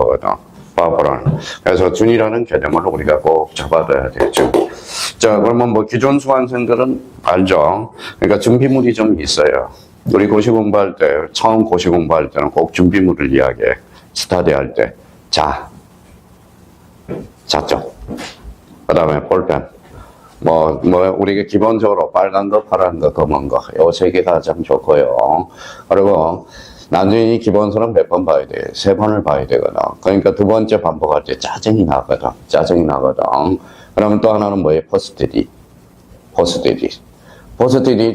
거거든. 파워풀한. 그래서 준이라는 개념을 우리가 꼭 잡아둬야 되죠. 자, 그러면 뭐 기존 수강생들은 알죠? 그러니까 준비물이 좀 있어요. 우리 고시 공부할 때, 처음 고시 공부할 때는 꼭 준비물을 이야기해. 스터디 할 때. 자죠. 그 다음에 볼펜. 우리가 기본적으로 빨간 거, 파란 거, 검은 거. 요 세 개가 가장 좋고요. 그리고 나중에 기본서는 몇 번 봐야 돼? 3번을 봐야 되거든. 그러니까 두 번째 반복할 때 짜증이 나거든. 그러면 또 하나는 뭐예요? 포스트잇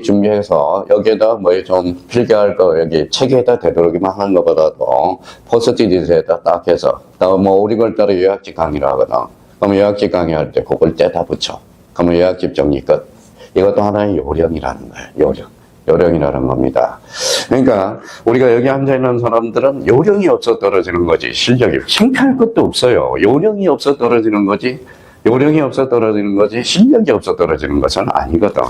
준비해서 여기에다 좀 필기할 거 여기 책에다 되도록이만 하는 것보다도 포스트잇에다 딱 해서 우리 걸 따라 요약집 강의를 하거든. 그럼 요약집 강의할 때 그걸 떼다 붙여. 그러면 요약집 정리 끝. 이것도 하나의 요령이라는 거예요. 요령이라는 겁니다. 그러니까 우리가 여기 앉아있는 사람들은 요령이 없어 떨어지는 거지 실력이 창피할 것도 없어요. 요령이 없어 떨어지는 거지 실력이 없어 떨어지는 것은 아니거든.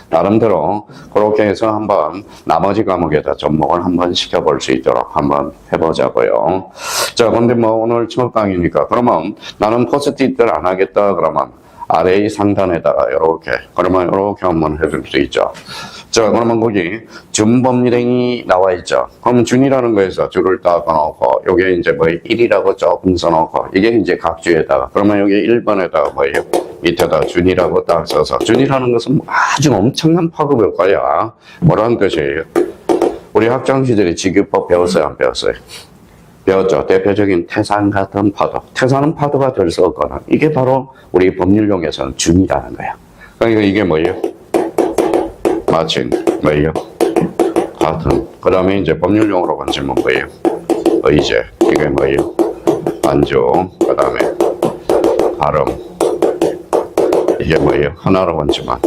나름대로 그렇게 해서 한번 나머지 과목에다 접목을 한번 시켜볼 수 있도록 한번 해보자고요. 자, 근데 오늘 첫 강의니까 그러면 나는 포스트잇을 안 하겠다 그러면 아래 상단에다가 이렇게 한번 해줄 수 있죠. 자, 그러면 거기 준법률행이 나와 있죠. 그럼 준이라는 거에서 줄을 딱 넣고 여기에 이제 1이라고 조금 써놓고 이게 이제 각 주에다가 그러면 여기 1번에다가 밑에다 준이라고 딱 써서 준이라는 것은 아주 엄청난 파급 효과야. 뭐라는 뜻이에요? 우리 학창 시절에 직유법 배웠어요, 안 배웠어요? 배웠죠. 대표적인 태산 같은 파도. 태산은 파도가 될 수 없거든. 이게 바로 우리 법률용에서는 준이라는 거야. 그러니까 이게 뭐예요? 마침, 같은. 그 다음에 이제 법률용어로 건지면 뭐예요? 의제. 이게 뭐예요? 안조. 그 다음에 발음. 이게 뭐예요? 하나로 건지면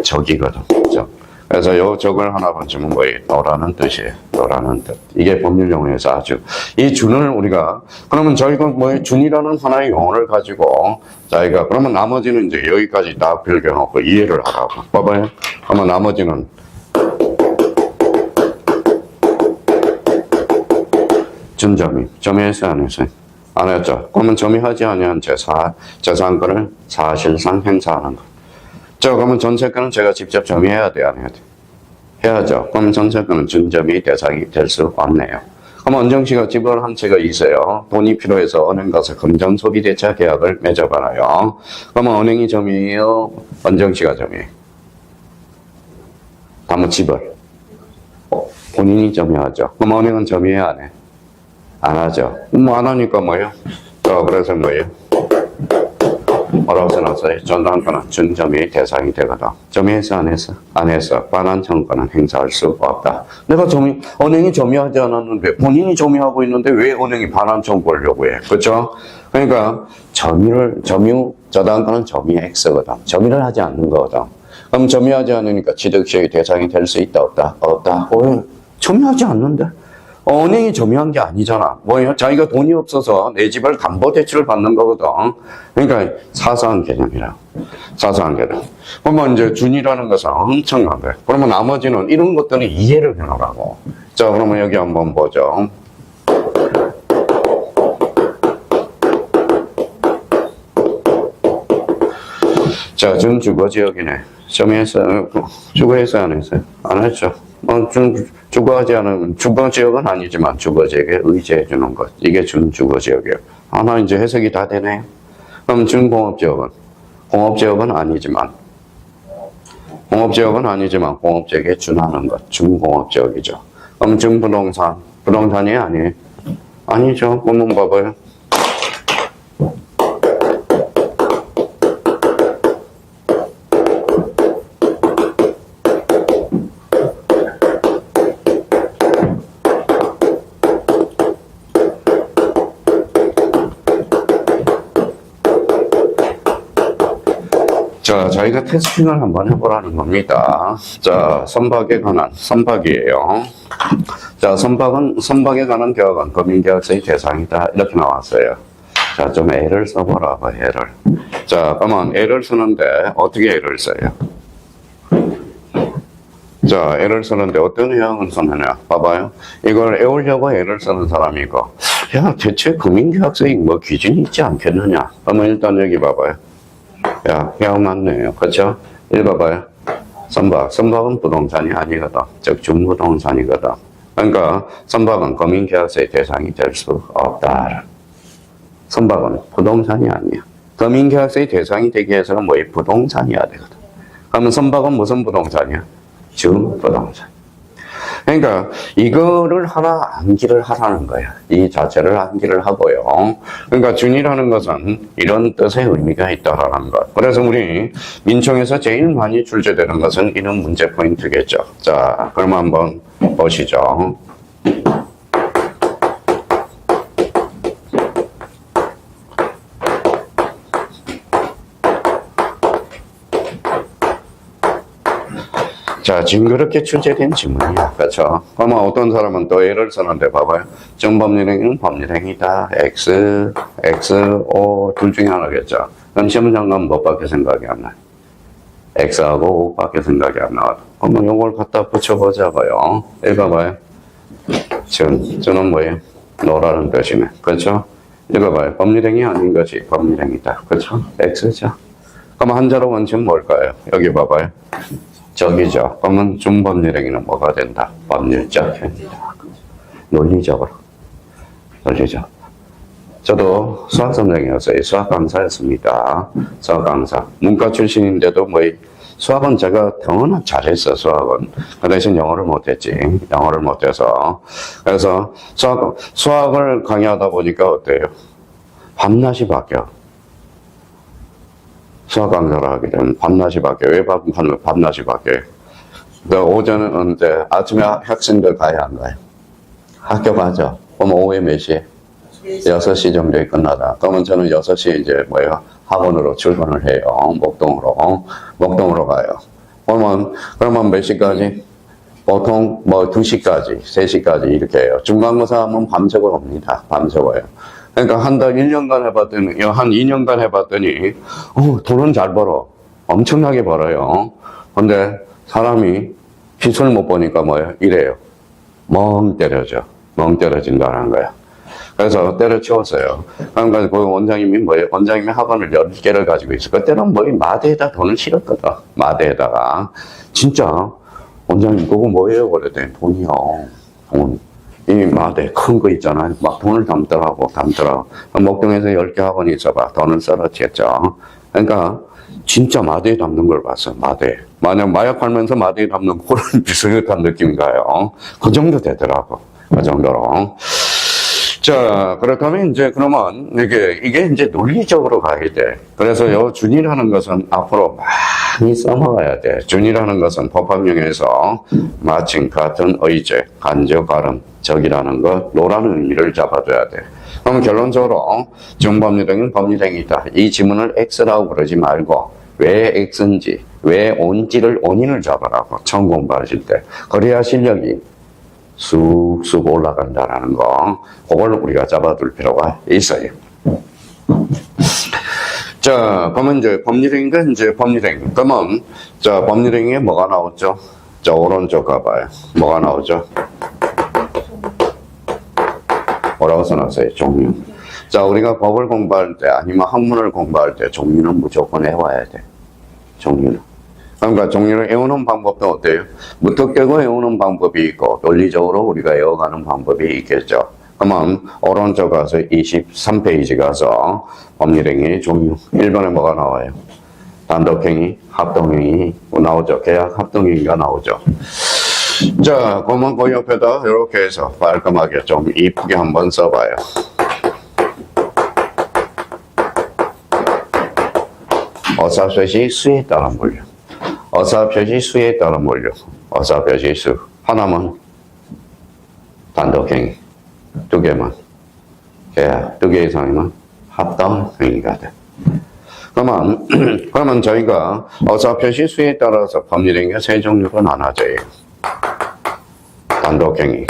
적이거든. 그죠? 그래서 적을 하나 건지면 뭐예요? 너라는 뜻이에요. 너라는 뜻. 이게 법률용어에서 아주. 이 준을 우리가, 그러면 저희가 준이라는 하나의 용어를 가지고, 저희가, 그러면 나머지는 이제 여기까지 다 빌겨놓고 이해를 하라고. 봐봐요. 그러면 나머지는, 준점이. 점이 했어요, 안 했어요? 안 했죠. 그러면 점이 하지 아니한 재산권을 사실상 행사하는 것. 자, 그러면 전세권은 제가 직접 점유해야 돼요, 안 해야 돼요? 해야죠. 그러면 전세권은 준점이 대상이 될 수 없네요. 그럼 언정씨가 집을 한 채가 있어요. 돈이 필요해서 은행 가서 금전소비대차 계약을 맺어봐요. 그러면 은행이 점이에요? 언정씨가 점이에요? 다음 집을 본인이 점유하죠. 그럼 은행은 점유해야 안 해? 안 하죠. 안 하니까 뭐예요? 그래서 뭐예요? 뭐라고 써놨어요? 전담권은 준점유의 대상이 되거든. 점유했어, 안 했어? 안 했어. 반환 청구는 행사할 수 없다. 내가 은행이 점유하지 않았는데, 본인이 점유하고 있는데 왜 은행이 반환 청구하려고 해? 그렇죠? 그러니까 저당권은 점유의 X거든. 점유를 하지 않는 거거든. 그럼 점유하지 않으니까 취득시효의 대상이 될 수 있다, 없다? 없다. 점유하지 않는데? 은행이 점유한 게 아니잖아. 뭐예요? 자기가 돈이 없어서 내 집을 담보대출을 받는 거거든. 그러니까 사소한 개념이라. 사소한 개념. 그러면 이제 준이라는 것은 엄청난 거예요. 그러면 나머지는 이런 것들은 이해를 해놓으라고. 자, 그러면 여기 한번 보죠. 자, 준 주거지역이네. 점유했어요. 주거했어요, 안 했어요? 안 했죠. 주거하지 않으면, 주거지역은 아니지만 주거지역에 의지해주는 것. 이게 준주거지역이에요. 하나 이제 해석이 다 되네. 그럼 준공업지역은? 공업지역은 아니지만 공업지역에 준하는 것. 준공업지역이죠. 그럼 준부동산. 부동산이 아니에요? 아니죠. 그러면 봐봐요. 자, 저희가 테스팅을 한번 해보라는 겁니다. 자, 선박이에요. 자, 선박에 관한 계약은 금융계약서의 대상이다. 이렇게 나왔어요. 자, 좀 애를 써보라고, 애를. 자, 그러면 애를 쓰는데, 어떻게 애를 써요? 자, 애를 쓰는데 어떤 의향을 쓰느냐? 봐봐요. 이걸 애우려고 애를 쓰는 사람이고, 야, 대체 금융계약서에 뭐 기준이 있지 않겠느냐? 그러면 일단 여기 봐봐요. 야, 계약 맞네요. 그렇죠? 읽어봐요. 선박은 부동산이 아니거든. 즉, 준부동산이거든. 그러니까 선박은 금융계약서의 대상이 될 수 없다. 선박은 부동산이 아니야. 금융계약서의 대상이 되기 위해서는 뭐에 부동산이어야 되거든. 그러면 선박은 무슨 부동산이야? 준부동산. 그러니까 이거를 하나 암기를 하라는 거야. 이 자체를 암기를 하고요. 그러니까 준이라는 것은 이런 뜻의 의미가 있다라는 것. 그래서 우리 민청에서 제일 많이 출제되는 것은 이런 문제 포인트겠죠. 자, 그럼 한번 보시죠. 자, 지금 그렇게 출제된 지문이야. 그렇죠? 그러면 어떤 사람은 또 예를 쓰는데 봐봐요. 정법률행위는 법률행위다. X, O 둘 중에 하나겠죠. 그럼 시험장관 뭐밖에 생각이 안 나요? X하고 O밖에 생각이 안 나와요. 그러면 이걸 갖다 붙여보자고요. 읽어봐요. 저는 뭐예요? 노라는 뜻이네. 그렇죠? 읽어봐요. 법률행위 아닌 것이 법률행위다. 그렇죠? X죠. 그럼 한자로 원칙은 뭘까요? 여기 봐봐요. 저기죠. 그러면 준법률행위는 뭐가 된다? 법률적 행위다. 논리적으로. 저도 수학 선생이었어요. 수학 강사였습니다. 수학 강사. 문과 출신인데도 뭐 수학은 제가 너무나 잘했어. 수학은. 그 대신 영어를 못했지. 영어를 못해서. 그래서 수학을 강의하다 보니까 어때요? 밤낮이 바뀌어. 수학 강사를 하게 되면 밤낮이 바뀌어요. 왜 밤낮이 바뀌어요? 오전은 이제 아침에 학생들 가야 안 가요? 학교 가죠. 그럼 오후에 몇 시에? 6시 정도에 끝나다. 그러면 저는 6시에 이제 학원으로 출근을 해요. 목동으로 가요. 그러면 몇 시까지? 보통 2시까지, 3시까지 이렇게 해요. 중간고사 하면 밤새고 옵니다. 밤새고요. 그러니까 한 달 1년간 해봤더니, 한 2년간 해봤더니, 돈은 잘 벌어. 엄청나게 벌어요. 근데 사람이 빛을 못 보니까 이래요. 멍 때려진다는 거야. 그래서 때려치웠어요. 그러니까 그 원장님이 원장님이 학원을 10개를 가지고 있어. 그때는 마대에다 돈을 실었거든. 마대에다가. 진짜, 원장님, 그거 뭐예요? 그랬더니, 돈이요. 돈. 이 마대 큰 거 있잖아요. 막 돈을 담더라고. 목동에서 10개 학원이 있어봐. 돈을 썰어치겠죠. 그러니까 진짜 마대에 담는 걸 봤어. 마대. 만약 마약 팔면서 마대에 담는 그런 비슷한 느낌인가요? 그 정도 되더라고. 그 정도로. 자, 그렇다면 그러면 이게 이제 논리적으로 가야 돼. 그래서 요 준이라는 것은 앞으로 많이 써먹어야 돼. 준이라는 것은 법학용에서 마침, 같은, 의제, 간접, 발음, 적이라는 것, 노라는 의미를 잡아줘야 돼. 그럼 결론적으로 준법률행위는 법률행위다. 이 지문을 X라고 그러지 말고 왜 X인지, 왜 온지를 원인을 잡아라고 처음 공부하실 때. 그래야 실력이 쑥쑥 올라간다라는 거, 그걸 우리가 잡아둘 필요가 있어요. 자, 그러면 법률행위가 법률행위. 그러면, 법률행위에 뭐가 나오죠? 오른쪽 가봐요. 뭐가 나오죠? 뭐라고 써놨어요? 종류. 우리가 법을 공부할 때, 아니면 학문을 공부할 때, 종류는 무조건 외워야 돼. 종류는. 그러니까 종류를 외우는 방법도 어때요? 무턱대고 외우는 방법이 있고 논리적으로 우리가 외워가는 방법이 있겠죠. 그러면 오른쪽 가서 23페이지 가서 법률행위 종류 1번에 뭐가 나와요? 단독행위, 합동행위 나오죠. 계약 합동행위가 나오죠. 자, 그러면 그 옆에다 이렇게 해서 깔끔하게 좀 이쁘게 한번 써봐요. 어사표시 수에 따른 분류. 어사표시 수에 따른 분류. 어사표시 수. 하나만 단독행위. 2개만 계약. 2개 이상이면 합동행위가 돼. 그러면 저희가 어사표시 수에 따라서 법률행위가 3종류로 나눠져요. 단독행위,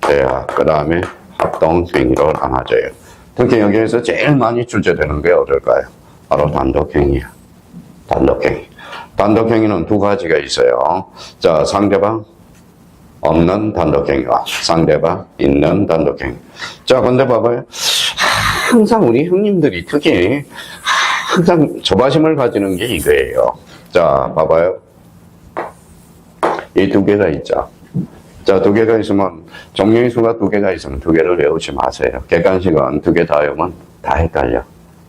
계약, 그 다음에 합동행위로 나눠져요. 특히 여기에서 제일 많이 출제되는 게 어떨까요? 바로 단독행위야. 단독행위. 단독행위는 2가지가 있어요. 자, 상대방 없는 단독행위와 상대방 있는 단독행위. 자, 근데 봐봐요. 항상 우리 형님들이 특히 항상 조바심을 가지는 게 이거예요. 자, 봐봐요. 이 두 개가 있죠. 자, 두 개가 있으면, 종류의 수가 두 개가 있으면 두 개를 외우지 마세요. 객관식은 두 개 다 외우면 다 헷갈려.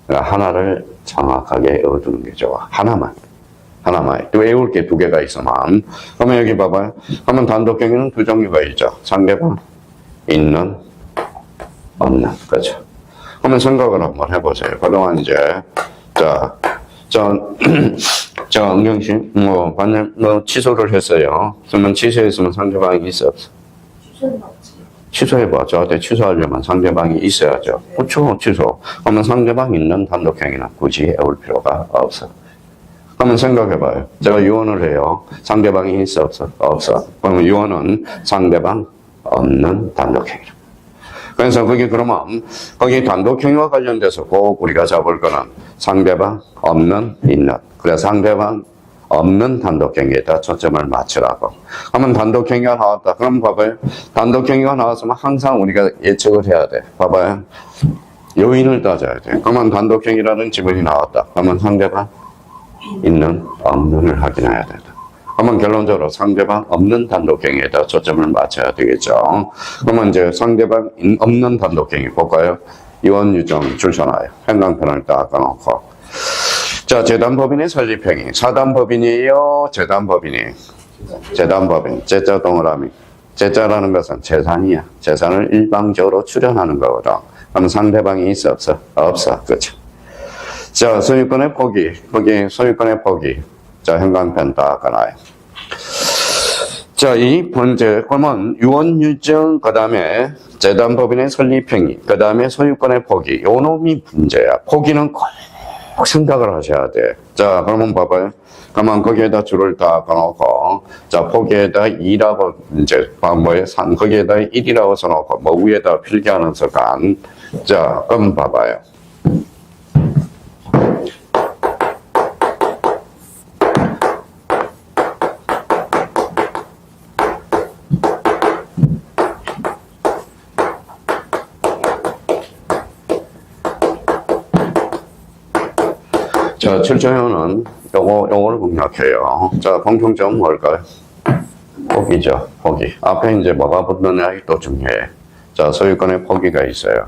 그러니까 하나를 정확하게 외워두는 게 좋아. 하나만. 또 외울 게 두 개가 있으면. 그러면 여기 봐봐요. 그러면 단독행위는 두 종류가 있죠. 상대방, 있는, 없는. 그죠? 그러면 생각을 한번 해보세요. 그동안 이제, 은경 씨, 반년, 취소를 했어요. 그러면 취소했으면 상대방이 있어, 없어? 취소는 없지. 취소해봐. 저한테 취소하려면 상대방이 있어야죠. 그렇죠, 취소. 그러면 상대방 있는 단독행위는 굳이 외울 필요가 없어. 그러면 생각해봐요. 제가 유언을 해요. 상대방이 있어, 없어? 없어. 그러면 유언은 상대방 없는 단독행위. 그래서 그러면 거기 단독행위와 관련돼서 꼭 우리가 잡을 거는 상대방 없는 있는. 그래 상대방 없는 단독행위에다 초점을 맞추라고. 그러면 단독행위가 나왔다. 그럼 봐봐요. 단독행위가 나왔으면 항상 우리가 예측을 해야 돼. 봐봐요. 요인을 따져야 돼. 그러면 단독행위라는 지문이 나왔다. 그러면 상대방 있는 없는을 확인해야 된다. 그러면 결론적으로 상대방 없는 단독행위에다 초점을 맞춰야 되겠죠. 그러면 이제 상대방 없는 단독행위 볼까요? 이원유정 출전하여 행강편을 딱 까놓고. 자, 재단법인의 설립행위. 사단법인이에요? 재단법인이? 재단법인. 재자 동그라미. 재자라는 것은 재산이야. 재산을 일방적으로 출연하는 거거든. 그럼 상대방이 있어, 없어? 없어. 그렇죠. 자, 소유권의 포기. 거기 소유권의 포기. 자, 행강편 딱 까놔요. 자, 이 번째, 그러면 유언유증, 그 다음에 재단법인의 설립행위, 그 다음에 소유권의 포기. 요 놈이 문제야. 포기는 꼭 생각을 하셔야 돼. 자, 그러면 봐봐요. 그러면 거기에다 줄을 딱 꺼놓고, 자, 포기에다 2라고, 이제, 거기에다 1이라고 써놓고, 위에다 필기하는 서간. 자, 그럼 봐봐요. 자, 7조형은 요거를 공략해요. 자, 공통점은 뭘까요? 포기죠, 포기. 앞에 이제 뭐가 붙느냐가 또 중요해. 자, 소유권의 포기가 있어요.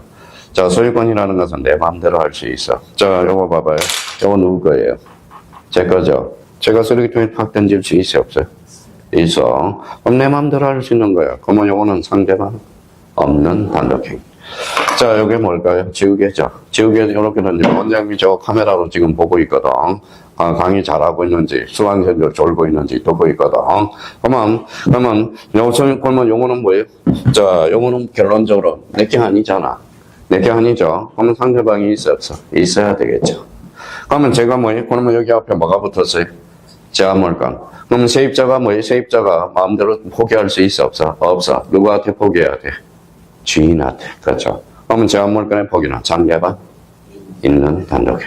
자, 소유권이라는 것은 내 마음대로 할 수 있어. 자, 요거 봐봐요. 요거 누구 거예요? 제 거죠. 제가 쓰레기통에 팍 던질 수 있어, 없어요? 있어. 그럼 내 마음대로 할 수 있는 거야. 그러면 요거는 상대방 없는 단독행위. 자, 요게 뭘까요? 지우개죠. 지우개 이렇게 던지면 원장님이 저 카메라로 지금 보고 있거든. 강의 잘하고 있는지, 수강생들 졸고 있는지 보고 있거든. 그러면 요거는 뭐예요? 자, 요거는 결론적으로 내게 아니잖아. 내게 아니죠. 그러면 상대방이 있어, 없어? 있어야 되겠죠. 그러면 제가 뭐예요? 그러면 여기 앞에 뭐가 붙었어요? 제가 뭘까? 그러면 세입자가 뭐예요? 세입자가 마음대로 포기할 수 있어, 없어? 없어. 누구한테 포기해야 돼? 주인한테. 그렇죠. 그러면 제한물건의 포기는 상대방 있는 단독에.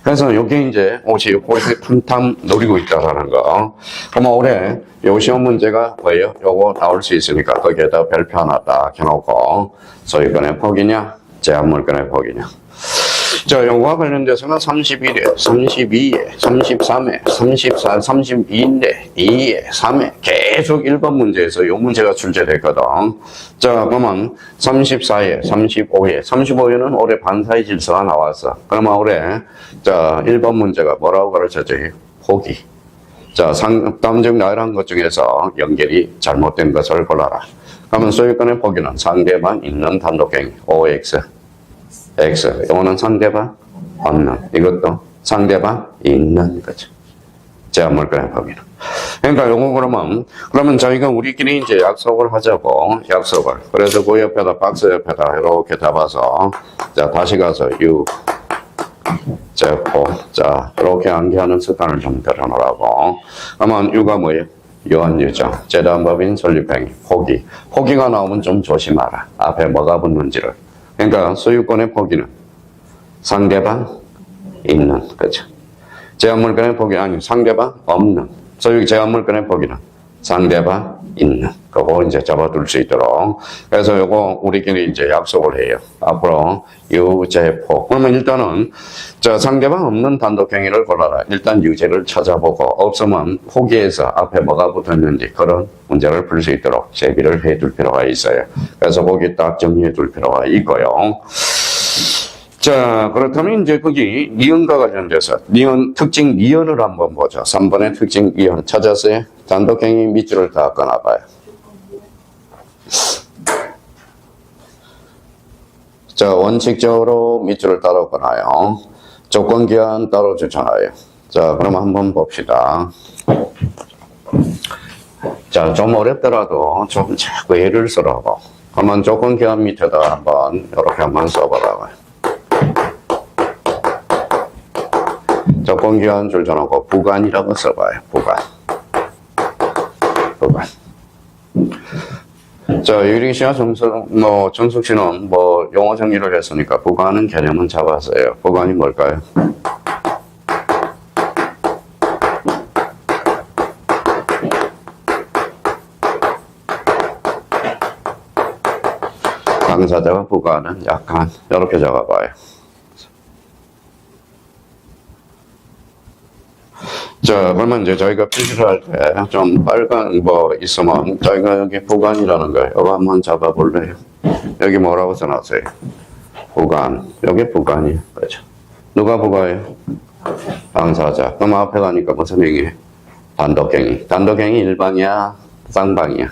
그래서 이게 이제 옷이 고에서 탐탐 노리고 있다라는 거. 그러면 올해 요 시험 문제가 뭐예요? 요거 나올 수 있으니까 거기에다 별표 하나 딱 해놓고 소유권의 포기냐, 제한물건의 포기냐. 자, 요거와 관련돼서는 31회, 32회, 33회, 34, 32인데 2회, 3회 계속 1번 문제에서 요 문제가 출제됐거든. 자, 그러면 34회, 35회, 35회는 올해 반사의 질서가 나왔어. 그러면 올해 자 1번 문제가 뭐라고 가르쳐져? 포기. 자, 다음적 나열한 것 중에서 연결이 잘못된 것을 골라라. 그러면 소유권의 포기는 상대방 있는 단독행위 OX. X. 이거는 상대방 없는. 이것도 상대방 있는 거죠. 제한물건의 범위는. 그러니까 요거 그러면 저희가 우리끼리 이제 약속을 하자고. 약속을. 그래서 그 옆에다 박스 옆에다 이렇게 잡아서 자 다시 가서 유 제고 자 이렇게 암기하는 습관을 좀 들여놓으라고. 그러면 유가 뭐예요? 유언유죠. 재단법인 설립행위 포기. 포기가 나오면 좀 조심하라. 앞에 뭐가 붙는지를. 그러니까 소유권의 포기는 상대방 있는 거죠. 제한물건의 포기 아니 상대방 없는. 제한물건의 포기는 상대방 있는. 그거 이제 잡아둘 수 있도록. 그래서 요거 우리끼리 이제 약속을 해요. 앞으로 유죄포. 그러면 일단은 저 상대방 없는 단독행위를 골라라. 일단 유죄를 찾아보고 없으면 포기해서 앞에 뭐가 붙었는지 그런 문제를 풀 수 있도록 제비를 해둘 필요가 있어요. 그래서 거기 딱 정리해둘 필요가 있고요. 자, 그렇다면 이제 거기 니은과 관련돼서 특징 니은을 한번 보죠. 3번의 특징 니은 찾았어요? 단독행위 밑줄을 다 꺼놔봐요. 자, 원칙적으로 밑줄을 따로 꺼놔요. 조건기한 따로 주잖아요. 자, 그럼 한번 봅시다. 자, 좀 어렵더라도 좀 자꾸 예를 쓰라고. 그러면 조건기한 밑에다 한번 이렇게 한번 써보라고요. 조건기한 줄 정하고 부관이라고 써봐요. 부관. 자, 유리 씨와 정숙 씨는 영어 정리를 했으니까 부관은 개념은 잡았어요. 부관이 뭘까요? 당사자와 부관은 약간 이렇게 적어봐요. 자, 그러면 이제 저희가 표시를 할 때 좀 빨간 있으면 저희가 여기 부관이라는 거예요. 이거 한번 잡아볼래요? 여기 뭐라고 써놨어요? 부관. 여기 부관이에요. 그죠? 누가 부관이에요? 당사자. 그럼 앞에 가니까 무슨 행위? 단독행위. 단독행위 일방이야? 쌍방이야?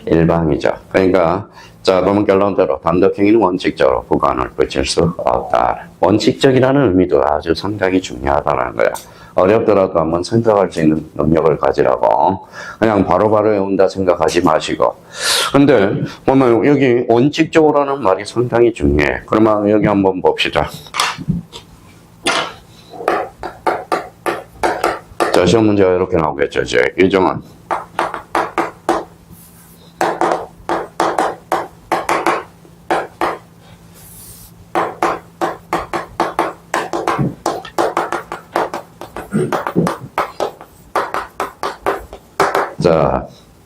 일방이죠. 그러니까 자, 그러면 결론대로 단독행위는 원칙적으로 부관을 붙일 수 없다. 원칙적이라는 의미도 아주 상당히 중요하다는 거야. 어렵더라도 한번 생각할 수 있는 능력을 가지라고. 그냥 바로바로 외운다 생각하지 마시고. 근데 보면 여기 원칙적으로라는 말이 상당히 중요해. 그러면 여기 한번 봅시다. 자, 시험 문제가 이렇게 나오겠죠. 이제 유정은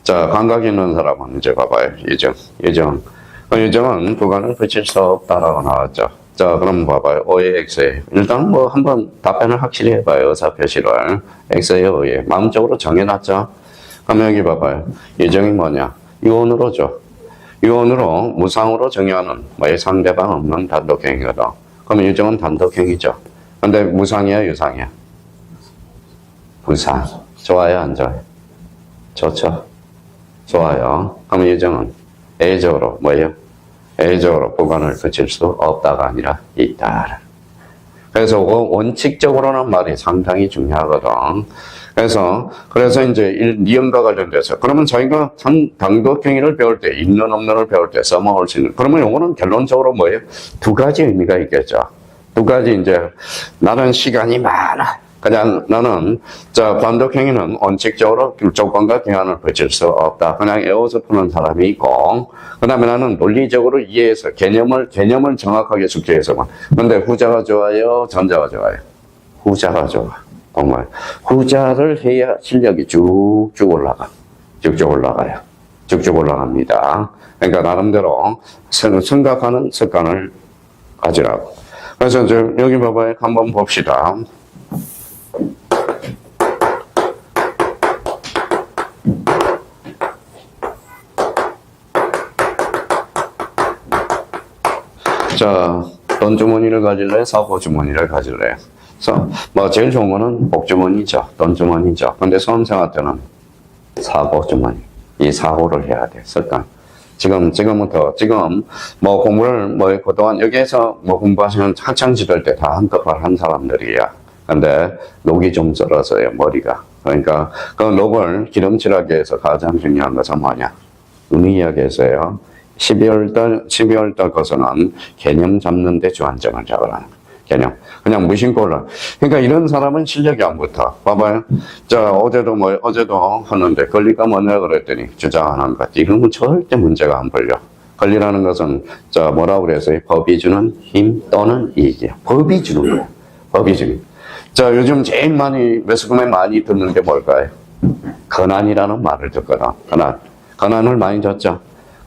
자, 감각 있는 사람은 이제 봐봐요. 예정은 부관을 붙일 수 없다라고 나왔죠. 자, 그럼 봐봐요. O의 X에. 일단 한번 답변을 확실히 해봐요. 의사표시를. X에 O에. 마음적으로 정해놨죠. 그럼 여기 봐봐요. 예정이 뭐냐? 유언으로죠. 유언으로 무상으로 정의하는 상대방 없는 단독행위거든. 그럼 예정은 단독행위죠. 근데 무상이야, 유상이야? 무상. 좋아요, 안 좋아요? 좋죠. 좋아요. 그럼 예정은 A적으로 A적으로 부관을 붙일 수 없다가 아니라 있다. 그래서 원칙적으로는 말이 상당히 중요하거든. 그래서 이제 니은과 관련돼서 그러면 저희가 단독행위를 배울 때 있는 없는을 배울 때 써먹을 수 있는 그러면 이거는 결론적으로 두 가지 의미가 있겠죠. 두 가지 이제 나는 시간이 많아. 그냥 나는 단독행위는 원칙적으로 조건과 기한을 붙일 수 없다. 그냥 외워서 푸는 사람이 있고 그 다음에 나는 논리적으로 이해해서 개념을 정확하게 숙지해서만. 근데 후자가 좋아요? 전자가 좋아요? 후자가 좋아. 정말 후자를 해야 실력이 쭉쭉 올라가. 쭉쭉 올라가요. 쭉쭉 올라갑니다. 그러니까 나름대로 생각하는 습관을 가지라고. 그래서 여기 봐봐요. 한번 봅시다. 자, 돈 주머니를 가질래? 사고 주머니를 가질래? 제일 좋은 거는 복 주머니죠. 돈 주머니죠. 근데 수험생활 때는 사고 주머니. 이 사고를 해야 돼. 습관. 지금 공부를 그동안 여기에서 공부하시면 학창시절 때 다 한꺼번에 한 사람들이야. 근데 녹이 좀 썰어서요, 머리가. 그러니까 그 녹을 기름칠하게 해서 가장 중요한 것은 뭐냐? 눈이 이야기했어요. 12월달 거서는 개념 잡는 데 주안점을 잡으라는 개념. 그냥 무심코 올라. 그러니까 이런 사람은 실력이 안 붙어. 봐봐요. 자, 어제도 하는데 권리가 뭐냐 그랬더니 주장하는 것. 이러면 절대 문제가 안 풀려. 권리라는 것은 뭐라고 그랬어요? 법이 주는 힘 또는 이익이야. 법이 주는 거야. 법이 주는. 자, 요즘 제일 매스컴에 많이 듣는 게 뭘까요? 권한이라는 말을 듣거든. 권한. 권한을 많이 듣죠.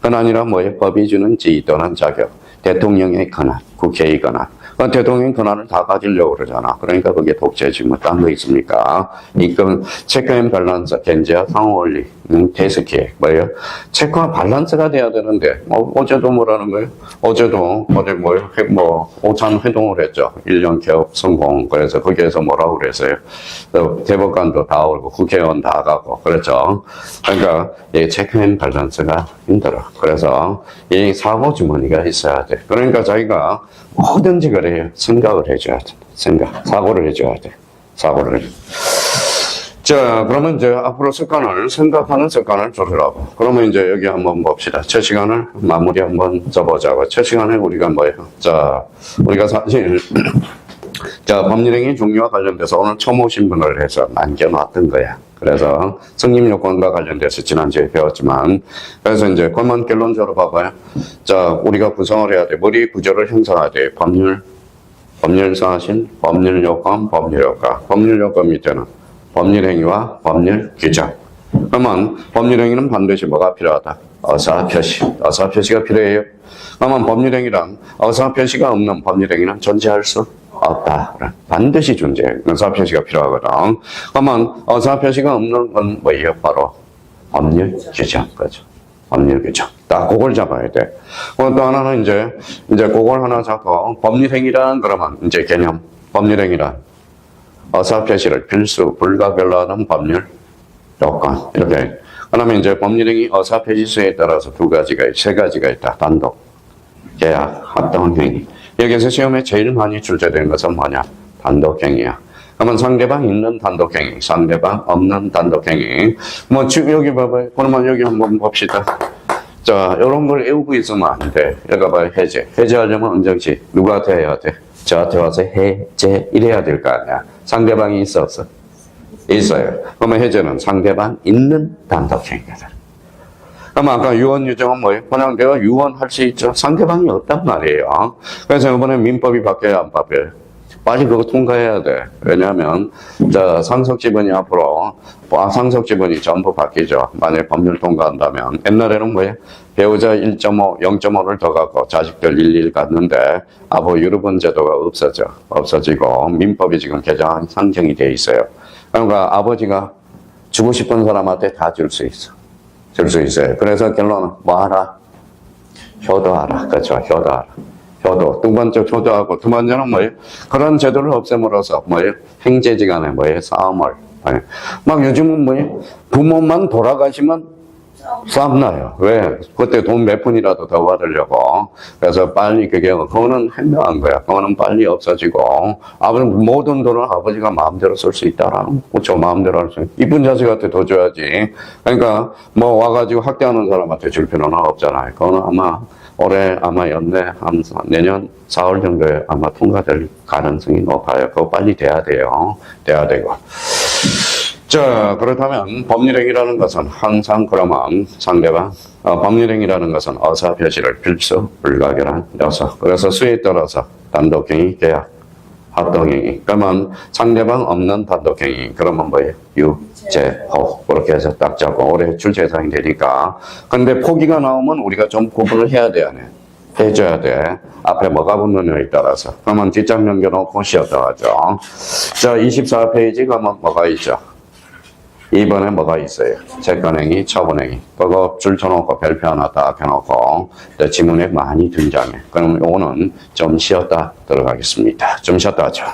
권한이란 뭐예요? 법이 주는 지위 또는 자격. 대통령의 권한, 국회의 권한. 대통령 권한을 다 가지려고 그러잖아. 그러니까 그게 독재지 뭐 딴 거 있습니까? 이건 체크앤 밸런스, 견제와 상호원리, 대스기획 뭐예요? 체크와 밸런스가 돼야 되는데 어제도 뭐라는 거예요? 어제 뭐예요? 오찬 회동을 했죠. 1년 개업 성공. 그래서 거기에서 뭐라고 그랬어요? 대법관도 다 오고 국회의원 다 가고 그렇죠. 그러니까 이 체크앤 밸런스가 힘들어. 그래서 이 사고 주머니가 있어야 돼. 그러니까 자기가 뭐든지 그래요. 생각을 해줘야 돼. 사고를 해줘야 돼. 사고를. 자, 그러면 이제 앞으로 생각하는 습관을 들으라고. 그러면 이제 여기 한번 봅시다. 첫 시간을 마무리 한번 써보자고. 첫 시간에 우리가 뭐예요? 자, 우리가 사실, 자, 법률행위 종류와 관련돼서 오늘 처음 오신 분을 해서 남겨놨던 거야. 그래서 성립요건과 관련돼서 지난주에 배웠지만, 그래서 이제 그만 결론적으로 봐봐요. 자, 우리가 구성을 해야 돼. 머리 구조를 형성해야 돼. 법률사실, 법률요건, 법률효과. 법률요건 밑에는 법률행위와 법률규정. 그러면 법률행위는 반드시 뭐가 필요하다? 어사표시. 어사표시가 필요해요. 그러면 법률행위란 어사표시가 없는 법률행위는 존재할 수 없다. 반드시 존재해. 어사표시가 필요하거든. 그러면 어사표시가 없는 건 뭐예요? 바로 법률규정. 그죠? 법률규정. 딱 그걸 잡아야 돼. 또 하나는 이제 그걸 하나 잡고 법률행위란 그러면 이제 개념. 법률행위란 어사표시를 필수, 불가결로하는 법률 요건. 이렇게. 그러면 이제 법률행위 어사표시수에 따라서 세 가지가 있다. 단독, 계약, 합동행위. 여기서 시험에 제일 많이 출제되는 것은 뭐냐? 단독행위야. 그러면 상대방 있는 단독행위, 상대방 없는 단독행위. 뭐, 여기 봐봐요. 그러면 여기 한번 봅시다. 자, 이런 걸 외우고 있으면 안 돼. 여기 봐봐요. 해제. 해제하려면 언제지? 누구한테 해야 돼? 저한테 와서 해제, 이래야 될 거 아니야. 상대방이 있어, 없어? 있어요. 그러면 해제는 상대방 있는 단독행위다. 그럼 아까 유언 유정은 뭐예요? 그냥 내가 유언할 수 있죠. 상대방이 없단 말이에요. 그래서 이번에 민법이 바뀌어야 안 바뀌어요? 빨리 그거 통과해야 돼. 왜냐하면 자, 상속지분이 앞으로 상속지분이 전부 바뀌죠. 만약에 법률 통과한다면 옛날에는 뭐예요? 배우자 1.5, 0.5를 더 갖고 자식들 1 갖는데 앞으로 유류분 제도가 없어지고 민법이 지금 개정 상정이 돼 있어요. 그러니까 아버지가 주고 싶은 사람한테 다 줄 수 있어. 줄 수 있어요. 그래서 결론은 뭐 하라? 효도하라. 그렇죠. 효도하라. 효도. 두 번째 효도하고 두 번째는 뭐예요? 그런 제도를 없앰으로써 뭐예요? 형제지간에 뭐예요? 싸움을. 막 요즘은 뭐예요? 부모만 돌아가시면 싸움 나요. 왜? 그때 돈 몇 푼이라도 더 받으려고. 그래서 빨리 그거는 현명한 거야. 그거는 빨리 없어지고. 모든 돈을 아버지가 마음대로 쓸 수 있다라는, 그렇죠. 마음대로 할 수 있는. 이쁜 자식한테 더 줘야지. 그러니까, 뭐, 와가지고 학대하는 사람한테 줄 필요는 없잖아요. 그거는 올해 내년 4월 정도에 아마 통과될 가능성이 높아요. 그거 빨리 돼야 돼요. 돼야 되고. 자, 그렇다면 법률행위라는 것은 항상 그러면 상대방, 법률행위라는 것은 어사표시를 필수, 불가결한 요소. 그래서 수에 따라서 단독행위, 계약, 합동행위. 그러면 상대방 없는 단독행위. 그러면 뭐예요? 유죄호. 그렇게 해서 딱 잡고 올해 출제 예상이 되니까. 근데 포기가 나오면 우리가 좀 구분을 해야 돼, 안 해? 해줘야 돼. 앞에 뭐가 붙느냐에 따라서. 그러면 뒷장 넘겨놓고 쉬었다 하죠. 자, 24페이지 가면 뭐가 있죠? 2번에 뭐가 있어요? 채권행위, 처분행위. 그거 줄 쳐놓고 별표 하나 딱 해놓고 지문에 많이 등장해. 그럼 요거는 좀 쉬었다 들어가겠습니다. 좀 쉬었다 하죠.